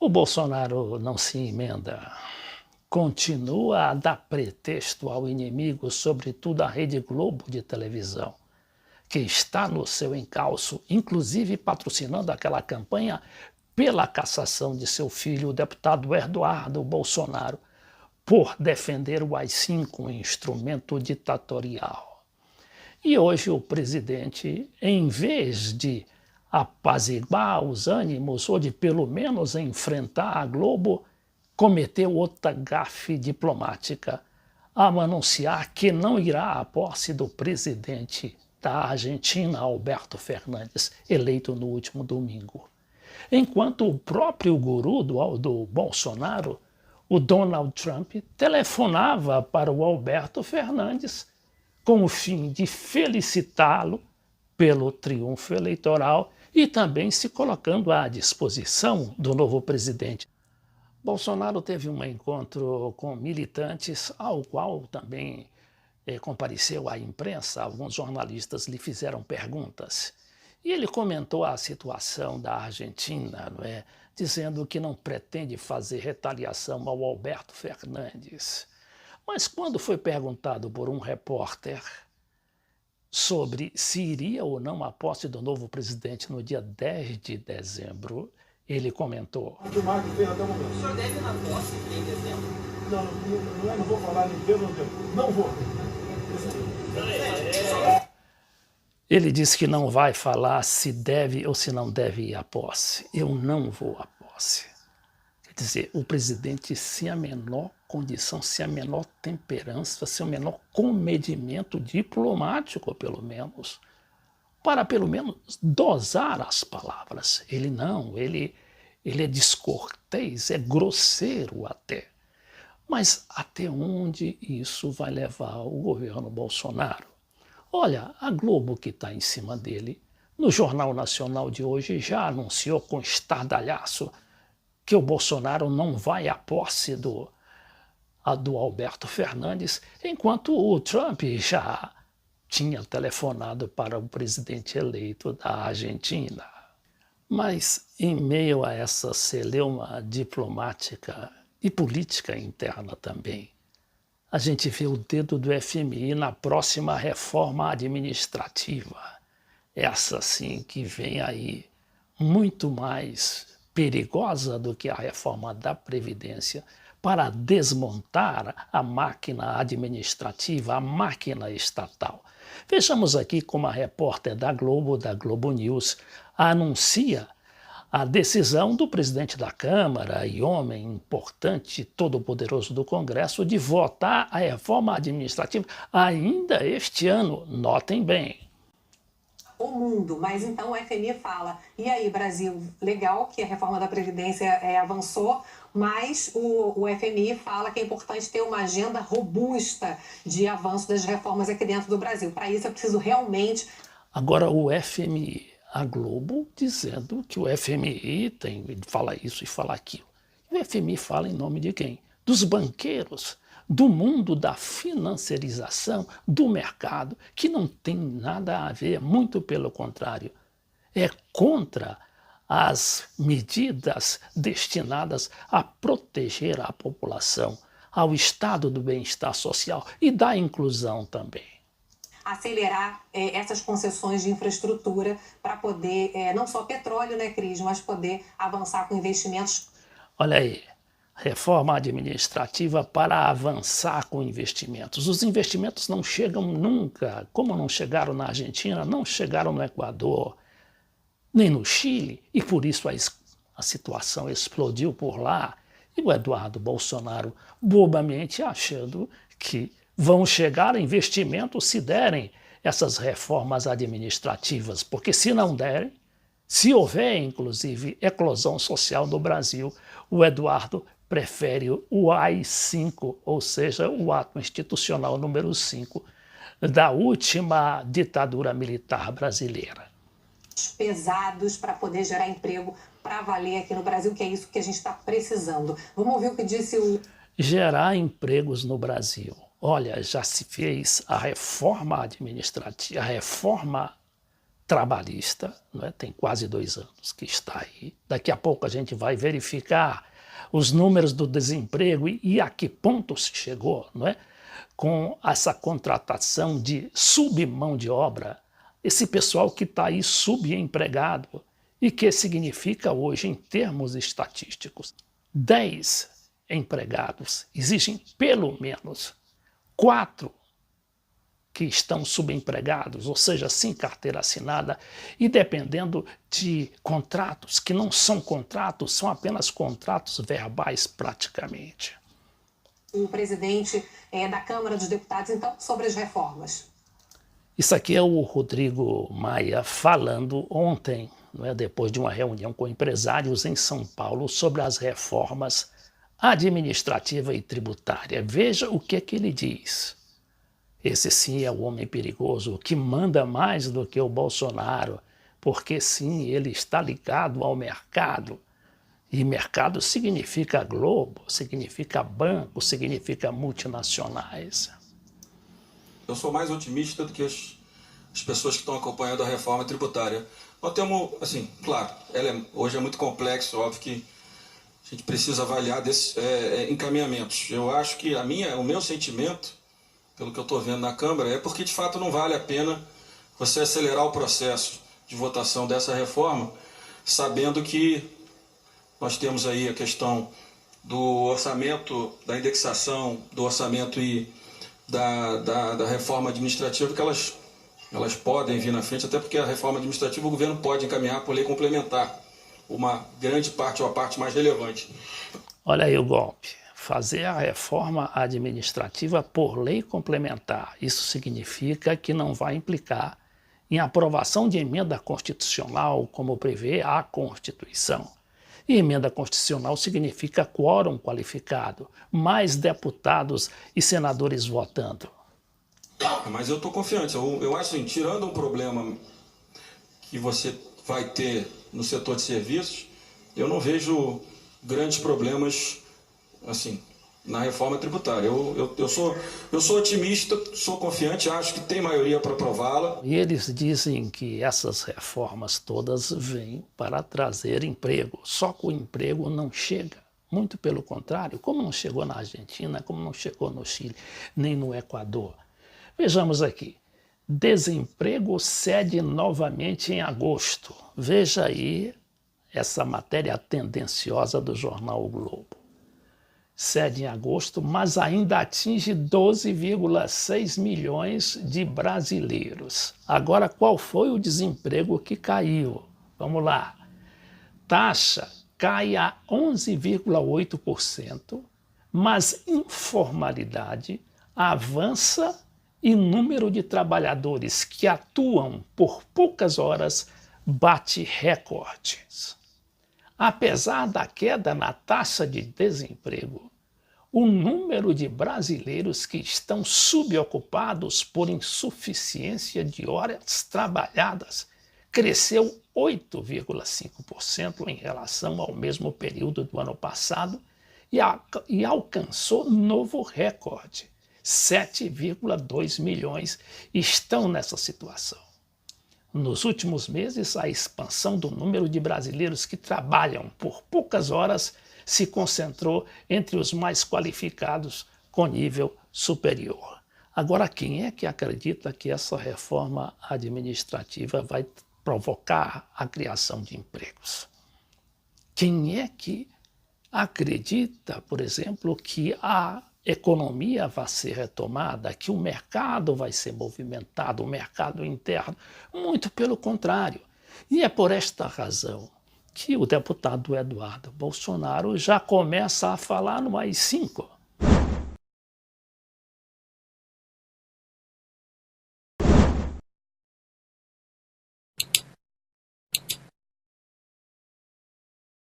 O Bolsonaro não se emenda. Continua a dar pretexto ao inimigo, sobretudo à Rede Globo de televisão, que está no seu encalço, inclusive patrocinando aquela campanha pela cassação de seu filho, o deputado Eduardo Bolsonaro, por defender o AI-5, um instrumento ditatorial. E hoje o presidente, em vez de apaziguar os ânimos ou de pelo menos enfrentar a Globo, cometeu outra gafe diplomática ao anunciar que não irá à posse do presidente da Argentina, Alberto Fernandes, eleito no último domingo. Enquanto o próprio guru do Bolsonaro, o Donald Trump, telefonava para o Alberto Fernandes com o fim de felicitá-lo pelo triunfo eleitoral e também se colocando à disposição do novo presidente. Bolsonaro teve um encontro com militantes, ao qual também compareceu à imprensa. Alguns jornalistas lhe fizeram perguntas. E ele comentou a situação da Argentina, dizendo que não pretende fazer retaliação ao Alberto Fernandes. Mas quando foi perguntado por um repórter sobre se iria ou não à posse do novo presidente no dia 10 de dezembro, ele comentou: O senhor deve ir na posse em dezembro? Não vou falar nem Deus, não vou. Ele disse que não vai falar se deve ou se não deve ir à posse. Eu não vou à posse. Quer dizer, o presidente sem a menor condição, sem a menor temperança, sem o menor comedimento diplomático, pelo menos, para pelo menos dosar as palavras. Ele não, ele é descortês, é grosseiro até. Mas até onde isso vai levar o governo Bolsonaro? Olha, a Globo, que está em cima dele, no Jornal Nacional de hoje já anunciou com estardalhaço que o Bolsonaro não vai à posse do Alberto Fernandes, enquanto o Trump já tinha telefonado para o presidente eleito da Argentina. Mas, em meio a essa celeuma diplomática e política interna também, a gente vê o dedo do FMI na próxima reforma administrativa. Essa sim que vem aí muito mais perigosa do que a reforma da Previdência para desmontar a máquina administrativa, a máquina estatal. Vejamos aqui como a repórter da Globo News, anuncia a decisão do presidente da Câmara e homem importante, todo-poderoso do Congresso, de votar a reforma administrativa ainda este ano. Notem bem. O mundo, mas então o FMI fala, e aí Brasil, legal que a reforma da Previdência avançou, mas o FMI fala que é importante ter uma agenda robusta de avanço das reformas aqui dentro do Brasil. Para isso é preciso realmente... Agora o FMI, a Globo dizendo que o FMI fala isso e fala aquilo. E o FMI fala em nome de quem? Dos banqueiros, do mundo da financiarização, do mercado, que não tem nada a ver, muito pelo contrário, é contra as medidas destinadas a proteger a população, ao estado do bem-estar social e da inclusão também. Acelerar essas concessões de infraestrutura para poder, não só petróleo, né, Cris, mas poder avançar com investimentos. Olha aí, reforma administrativa para avançar com investimentos. Os investimentos não chegam nunca, como não chegaram na Argentina, não chegaram no Equador, nem no Chile, e por isso a situação explodiu por lá. E o Eduardo Bolsonaro, bobamente achando que vão chegar investimentos se derem essas reformas administrativas, porque se não derem, se houver, inclusive, eclosão social no Brasil, o Eduardo prefere o AI-5, ou seja, o ato institucional número 5 da última ditadura militar brasileira. Pesados para poder gerar emprego para valer aqui no Brasil, que é isso que a gente está precisando. Vamos ouvir o que disse o... Gerar empregos no Brasil. Olha, já se fez a reforma administrativa, a reforma trabalhista, não é? Tem quase 2 anos que está aí. Daqui a pouco a gente vai verificar os números do desemprego e a que ponto se chegou, não é? Com essa contratação de submão de obra, esse pessoal que está aí subempregado, e que significa hoje, em termos estatísticos, 10 empregados exigem pelo menos 4 que estão subempregados, ou seja, sem carteira assinada, e dependendo de contratos que não são contratos, são apenas contratos verbais praticamente. O presidente da Câmara dos Deputados, então, sobre as reformas. Isso aqui é o Rodrigo Maia falando ontem, não é, depois de uma reunião com empresários em São Paulo sobre as reformas administrativa e tributária. Veja o que ele diz. Esse sim é o homem perigoso, que manda mais do que o Bolsonaro, porque sim, ele está ligado ao mercado. E mercado significa Globo, significa banco, significa multinacionais. Eu sou mais otimista do que as pessoas que estão acompanhando a reforma tributária. Nós temos, assim, claro, hoje é muito complexo, óbvio que a gente precisa avaliar desses encaminhamentos. Eu acho que o meu sentimento, pelo que eu estou vendo na Câmara, é porque de fato não vale a pena você acelerar o processo de votação dessa reforma, sabendo que nós temos aí a questão do orçamento, da indexação do orçamento e da reforma administrativa, que elas podem vir na frente, até porque a reforma administrativa o governo pode encaminhar por lei complementar, uma grande parte ou a parte mais relevante. Olha aí o golpe. Fazer a reforma administrativa por lei complementar. Isso significa que não vai implicar em aprovação de emenda constitucional, como prevê a Constituição. E emenda constitucional significa quórum qualificado, mais deputados e senadores votando. Mas eu estou confiante. Eu acho assim, tirando um problema que você vai ter no setor de serviços, eu não vejo grandes problemas assim, na reforma tributária. Eu sou otimista, sou confiante, acho que tem maioria para aprová-la. E eles dizem que essas reformas todas vêm para trazer emprego. Só que o emprego não chega. Muito pelo contrário, como não chegou na Argentina, como não chegou no Chile, nem no Equador. Vejamos aqui. Desemprego cede novamente em agosto. Veja aí essa matéria tendenciosa do jornal O Globo. Cede em agosto, mas ainda atinge 12,6 milhões de brasileiros. Agora, qual foi o desemprego que caiu? Vamos lá. Taxa cai a 11,8%, mas informalidade avança e número de trabalhadores que atuam por poucas horas bate recordes. Apesar da queda na taxa de desemprego, o número de brasileiros que estão subocupados por insuficiência de horas trabalhadas cresceu 8,5% em relação ao mesmo período do ano passado e alcançou novo recorde. 7,2 milhões estão nessa situação. Nos últimos meses, a expansão do número de brasileiros que trabalham por poucas horas se concentrou entre os mais qualificados com nível superior. Agora, quem é que acredita que essa reforma administrativa vai provocar a criação de empregos? Quem é que acredita, por exemplo, que a economia vai ser retomada, que o mercado vai ser movimentado, o mercado interno? Muito pelo contrário. E é por esta razão que o deputado Eduardo Bolsonaro já começa a falar no AI-5.